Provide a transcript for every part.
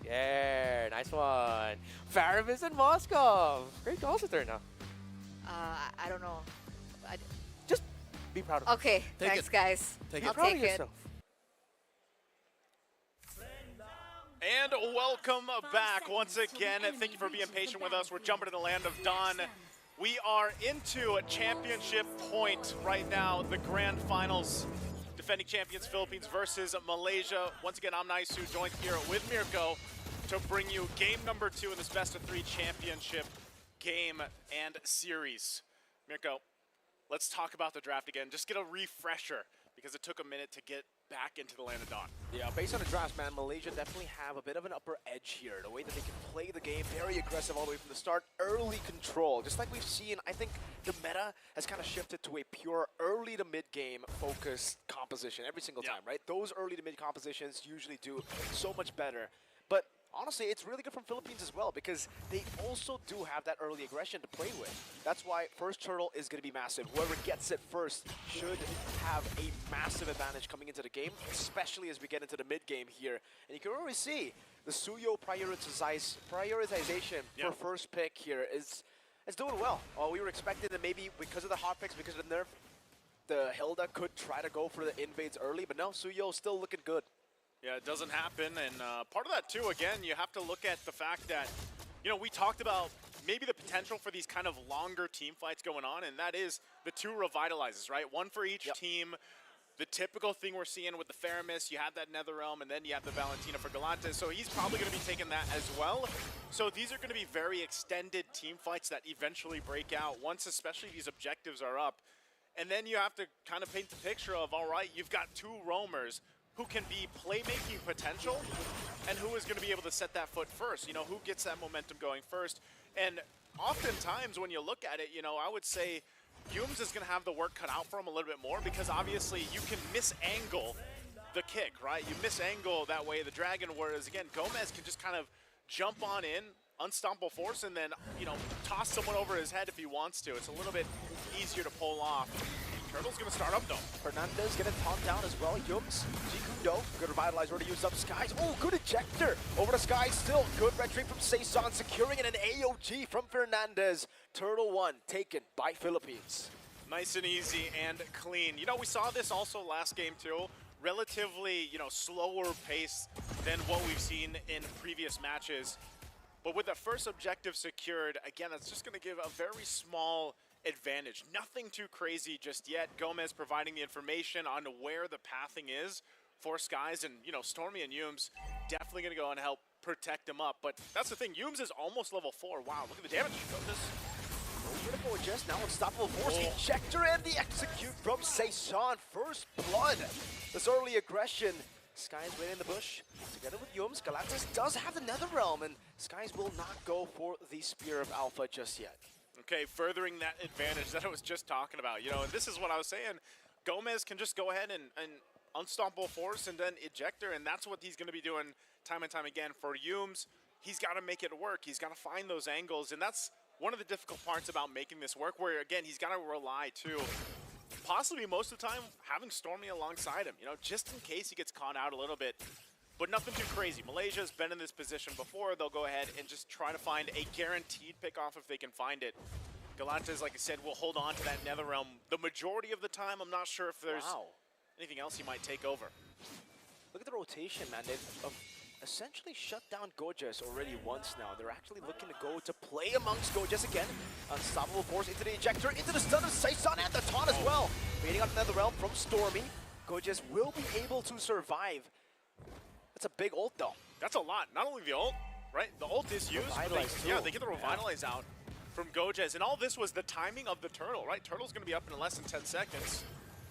Yeah, nice one. Faramis and Moskov. Great calls there now. I don't know. Just be proud of Okay, Take thanks, it. guys. Take Be I'll it. proud take of it. yourself. And welcome back once again. Thank you for being patient with us. We're jumping to the land of Dawn. We are into a championship point right now, the grand finals. Defending champions Philippines versus Malaysia. Once again, I'm Naisu, joined here with Mirko to bring you game number 2 in this best of 3 championship game and series. Mirko, let's talk about the draft again. Just get a refresher because it took a minute to get back into the land of Dawn. Yeah, based on the drafts, man, Malaysia definitely have a bit of an upper edge here. The way that they can play the game, very aggressive all the way from the start, early control. Just like we've seen, I think the meta has kind of shifted to a pure early to mid-game focused composition every single time, right? Those early to mid compositions usually do so much better. But honestly, it's really good from Philippines as well because they also do have that early aggression to play with. That's why first turtle is going to be massive. Whoever gets it first should have a massive advantage coming into the game, especially as we get into the mid-game here. And you can already see the Suyo prioritization for first pick here is doing well. We were expecting that maybe because of the hot picks, because of the nerf, the Hilda could try to go for the invades early, but no, Suyo still looking good. Yeah, it doesn't happen, and part of that too, again, you have to look at the fact that, you know, we talked about maybe the potential for these kind of longer team fights going on, and that is the 2 revitalizes, right? One for each team. The typical thing we're seeing with the Faramis, you have that Netherrealm, and then you have the Valentina for Galante, so he's probably going to be taking that as well. So these are going to be very extended team fights that eventually break out once especially these objectives are up. And then you have to kind of paint the picture of, all right, you've got 2 roamers who can be playmaking potential, and who is going to be able to set that foot first. You know, who gets that momentum going first. And oftentimes when you look at it, you know, I would say Yums is going to have the work cut out for him a little bit more because obviously you can misangle the kick, right? You misangle that way the dragon, whereas again, Gomez can just kind of jump on in, unstoppable force, and then, you know, toss someone over his head if he wants to. It's a little bit easier to pull off. Turtle's gonna start up though. Fernandez getting taunt down as well. Yums, Jikundo, good revitalize, already used up Skies. Oh, good ejector over to Skies. Still good red tree from Saison, securing it, an AOG from Fernandez. Turtle 1 taken by Philippines. Nice and easy and clean. You know, we saw this also last game too. Relatively, you know, slower pace than what we've seen in previous matches. But with the first objective secured, again, that's just gonna give a very small advantage. Nothing too crazy just yet. Gomez providing the information on where the pathing is for Skies, and you know, Stormy and Yums definitely gonna go and help protect him up. But that's the thing, Yums is almost level 4. Wow, look at the damage. Critical just now, unstoppable force, ejector, and the execute from Saison. First blood. This early aggression. Skies waiting in the bush. Together with Yums, Galactus does have the Netherrealm, and Skies will not go for the Spear of Alpha just yet. Okay, furthering that advantage that I was just talking about. You know, and this is what I was saying. Gomez can just go ahead and unstoppable force and then ejector, and that's what he's going to be doing time and time again. For Yums, he's got to make it work. He's got to find those angles, and that's one of the difficult parts about making this work, where, again, he's got to rely, too, possibly most of the time, having Stormy alongside him, you know, just in case he gets caught out a little bit. But nothing too crazy. Malaysia's been in this position before. They'll go ahead and just try to find a guaranteed pick-off if they can find it. Galantes, like I said, will hold on to that Netherrealm the majority of the time. I'm not sure if there's anything else he might take over. Look at the rotation, man. They've essentially shut down Gojas already once now. They're actually looking to go to play amongst Gojas again. Unstoppable force into the ejector, into the stun of Saison and the taunt as well. Waiting on Netherrealm from Stormy. Gojas will be able to survive. That's a big ult, though. That's a lot. Not only the ult, right? The ult is used. They get the Revitalize out from Gojas. And all this was the timing of the Turtle, right? Turtle's going to be up in less than 10 seconds.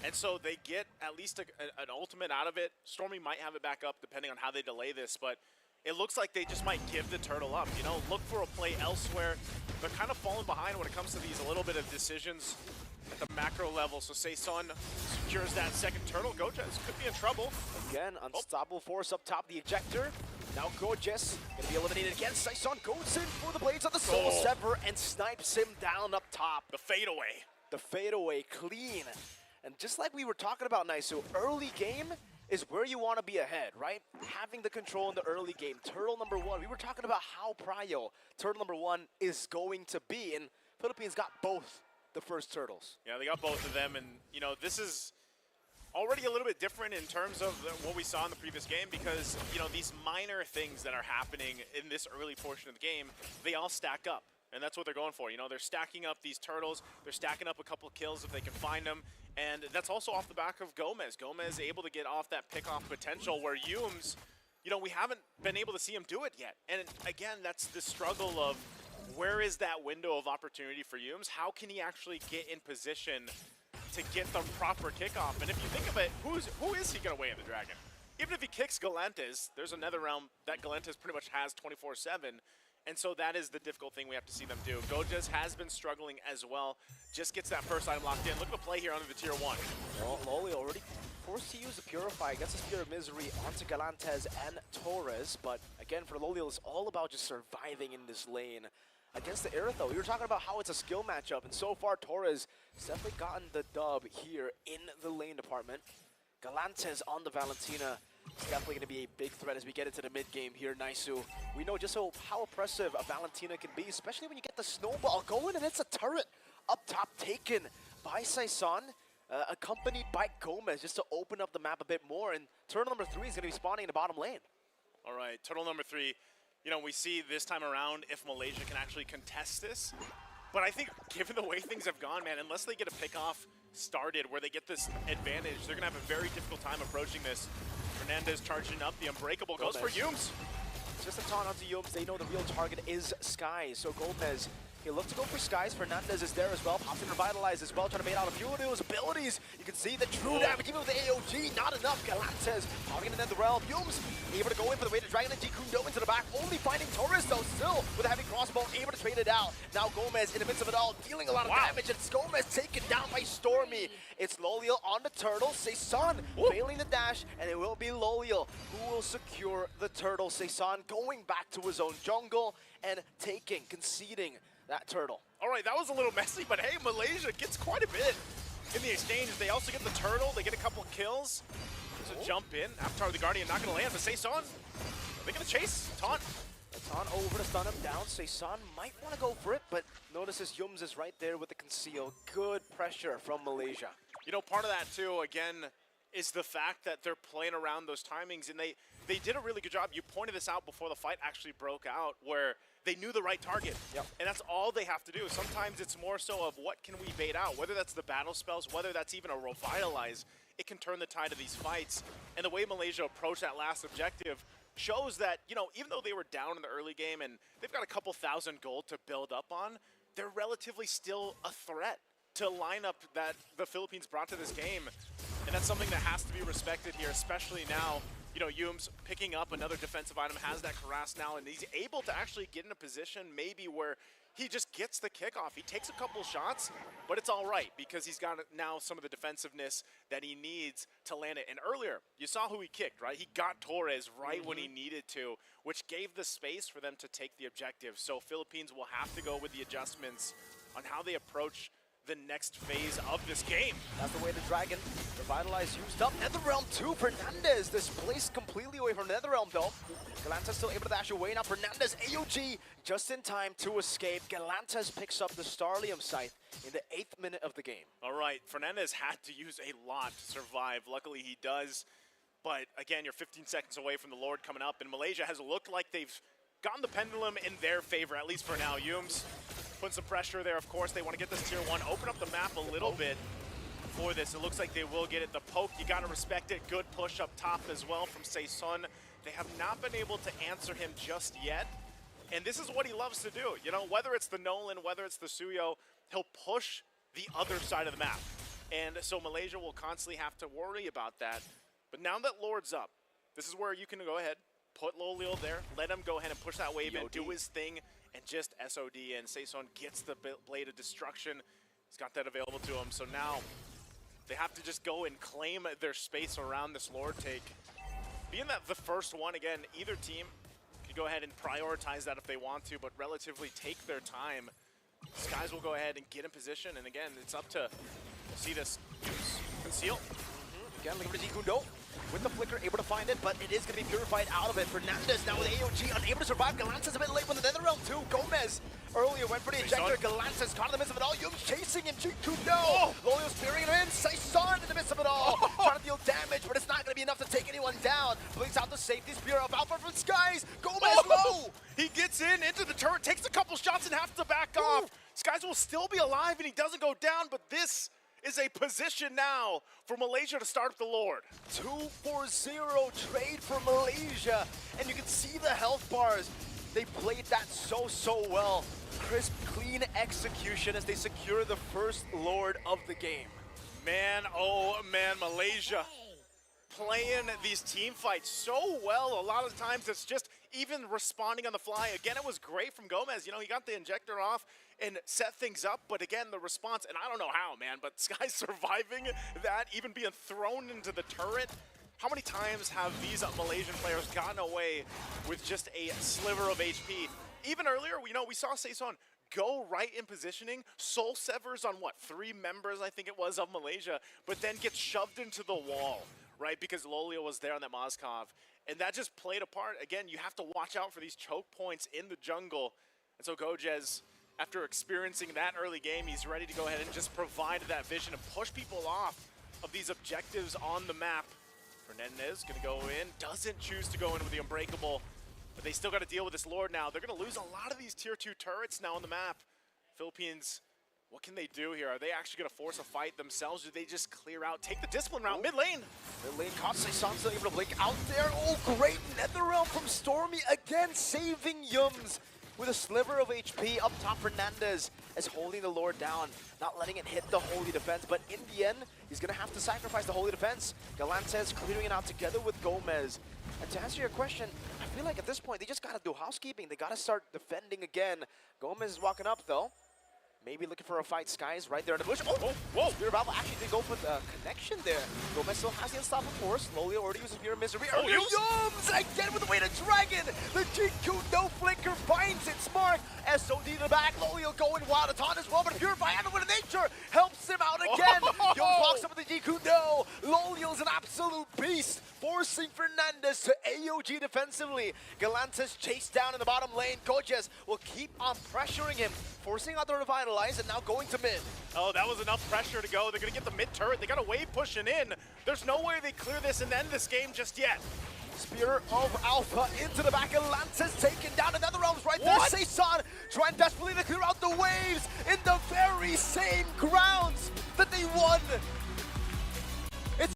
And so they get at least an ultimate out of it. Stormy might have it back up depending on how they delay this. But it looks like they just might give the Turtle up. You know, look for a play elsewhere. They're kind of falling behind when it comes to these a little bit of decisions at the macro level. So Saison secures that second Turtle. Gojas could be in trouble. Again, unstoppable force up top, the ejector. Now Gojas gonna be eliminated again. Saison goes in for the blades of the Soul Sever and snipes him down up top. The fadeaway. The fadeaway clean. And just like we were talking about, Naisu, early game, is where you want to be ahead, right? Having the control in the early game. Turtle number 1, we were talking about how prio turtle number 1 is going to be, and Philippines got both the first turtles. Yeah, they got both of them, and this is already a little bit different in terms of what we saw in the previous game because, these minor things that are happening in this early portion of the game, they all stack up. And that's what they're going for. They're stacking up these turtles. They're stacking up a couple of kills if they can find them. And that's also off the back of Gomez. Gomez able to get off that pick-off potential where Yumes, we haven't been able to see him do it yet. And again, that's the struggle of where is that window of opportunity for Yumes? How can he actually get in position to get the proper kickoff? And if you think of it, who is he going to weigh in the Dragon? Even if he kicks Galantes, there's another round that Galantes pretty much has 24/7. And so that is the difficult thing we have to see them do. Gojes has been struggling as well. Just gets that first item locked in. Look at the play here under the tier 1. Well, Loli already forced to use the Purify. Gets the Spear of Misery onto Galantes and Torres. But again, for Loli, it's all about just surviving in this lane against the Aerotho. We were talking about how it's a skill matchup. And so far, Torres has definitely gotten the dub here in the lane department. Galantes on the Valentina. It's definitely going to be a big threat as we get into the mid-game here, Naisu. We know just how oppressive a Valentina can be, especially when you get the snowball going, and it's a turret up top taken by Saison, accompanied by Gomez, just to open up the map a bit more. And turtle number 3 is going to be spawning in the bottom lane. All right, turtle number 3. We see this time around if Malaysia can actually contest this. But I think given the way things have gone, man, unless they get a pick-off started where they get this advantage, they're going to have a very difficult time approaching this. Fernandez charging up, the Unbreakable goes for Yumes. It's just a taunt onto Yumes. They know the real target is Skies. So Gomez, he looks to go for Skies. Fernandez is there as well. Pops in Revitalize as well, trying to bait out a few of those abilities. You can see the true damage, even with the AOG, not enough. Galantes popping in the realm. Yumes able to go in for the way to Dragon and Jikundo into the back. Only finding Torres though, still with a heavy crossbow, able to trade it out. Now Gomez in the midst of it all, dealing a lot of damage. It's Gomez taken down by Stormy. It's Loliel on the turtle. Saison failing the dash, and it will be Loliel who will secure the turtle. Saison going back to his own jungle and conceding that turtle. All right, that was a little messy, but hey, Malaysia gets quite a bit in the exchange. They also get the turtle. They get a couple kills. There's a jump in. Avatar the Guardian not going to land, but Saison, are they going to chase? Taunt. Taunt over to stun him down. Saison might want to go for it, but notices Yumes is right there with the conceal. Good pressure from Malaysia. Part of that too, again, is the fact that they're playing around those timings, and they did a really good job. You pointed this out before the fight actually broke out, where they knew the right target. Yep. And that's all they have to do. Sometimes it's more so of what can we bait out, whether that's the battle spells, whether that's even a Revitalize. It can turn the tide of these fights. And the way Malaysia approached that last objective shows that, even though they were down in the early game and they've got a couple thousand gold to build up on, they're relatively still a threat to lineup that the Philippines brought to this game. And that's something that has to be respected here, especially now. Yumes picking up another defensive item, has that Harass now, and he's able to actually get in a position maybe where he just gets the kickoff. He takes a couple shots, but it's all right because he's got now some of the defensiveness that he needs to land it. And earlier, you saw who he kicked, right? He got Torres right when he needed to, which gave the space for them to take the objective. So Philippines will have to go with the adjustments on how they approach the next phase of this game. That's the way the Dragon. Revitalize used up. Netherrealm 2. Fernandez displaced completely away from Netherrealm though. Galantes still able to dash away. Now Fernandez AOG just in time to escape. Galantes picks up the Starlium Scythe in the 8th minute of the game. All right, Fernandez had to use a lot to survive. Luckily he does. But again, you're 15 seconds away from the Lord coming up, and Malaysia has looked like they've gotten the pendulum in their favor, at least for now. Yumes putting some pressure there, of course. They want to get this tier 1, open up the map a little bit for this. It looks like they will get it. The poke, you got to respect it. Good push up top as well from Saison. They have not been able to answer him just yet. And this is what he loves to do. Whether it's the Nolan, whether it's the Suyo, he'll push the other side of the map. And so Malaysia will constantly have to worry about that. But now that Lord's up, this is where you can go ahead, put Loliel there, let him go ahead and push that wave in, do his thing, and just SOD in. Saison gets the Blade of Destruction. He's got that available to him. So now they have to just go and claim their space around this Lord take. Being that the first one, again, either team can go ahead and prioritize that if they want to, but relatively take their time. Skies will go ahead and get in position, and again, it's up to, we'll see this use conceal. Again, looking for Jikundo. with the flicker, able to find it, but it is going to be purified out of it. Fernandez now with AOG, unable to survive. Galantis a bit late with the nether realm too. Gomez earlier went for the ejector. Galantis caught in the midst of it all. Yum chasing him. G2 no. Lolio spearing him in. Saison in the midst of it all. Trying to deal damage, but it's not going to be enough to take anyone down. Blinks out the safety spear up. Alpha from Skies. Gomez low. He gets into the turret, takes a couple shots and has to back off. Skies will still be alive and he doesn't go down, but this is a position now for Malaysia to start up the Lord. 2-4-0 trade for Malaysia, and you can see the health bars. They played that so well. Crisp, clean execution as they secure the first Lord of the game. Man, oh man, Malaysia playing these team fights so well. A lot of times it's just even responding on the fly. Again, it was great from Gomez. You know, he got the injector off and set things up, but again, the response, and I don't know how, man, but Sky's surviving that, even being thrown into the turret. How many times have these Malaysian players gotten away with just a sliver of HP? Even earlier, we saw Saison go right in positioning, soul severs on what, 3 members, I think it was, of Malaysia, but then gets shoved into the wall, right? Because Lolio was there on that Moskov. And that just played a part. Again, you have to watch out for these choke points in the jungle. And so Gojez, after experiencing that early game, he's ready to go ahead and just provide that vision and push people off of these objectives on the map. Fernandez gonna go in, doesn't choose to go in with the Unbreakable, but they still got to deal with this Lord now. They're gonna lose a lot of these tier 2 turrets now on the map. Philippines, what can they do here? Are they actually gonna force a fight themselves? Do they just clear out, take the discipline route, mid lane? Mid lane, caught Saison still able to blink out there. Oh, great nether realm from Stormy again, saving Yums with a sliver of HP up top. Fernandez is holding the Lord down, not letting it hit the Holy Defense, but in the end, he's gonna have to sacrifice the Holy Defense. Galantes clearing it out together with Gomez. And to answer your question, I feel like at this point, they just gotta do housekeeping. They gotta start defending again. Gomez is walking up though. Maybe looking for a fight. Skies right there in the bush. Oh, whoa! Spirit Battle actually did go for the connection there. Gomez still has the unstoppable force. Lolio already uses Mirror Misery. Oh, Yums again with the weight of Dragon. The Jiku no flicker finds its mark. SOD in the back. Lolio going wild. A taunt as well, but Purify and with nature helps him out again. Yums walks up with the Jiku no. Lolio's an absolute beast, forcing Fernandez to AOG defensively. Galantis chased down in the bottom lane. Gojez will keep on pressuring him, forcing out the Revitalize and now going to mid. Oh, that was enough pressure to go. They're going to get the mid turret. They got a wave pushing in. There's no way they clear this and end this game just yet. Spear of Alpha into the back. Atlantis taken down. Another realms right there. Saison trying desperately to clear out the waves in the very same grounds that they won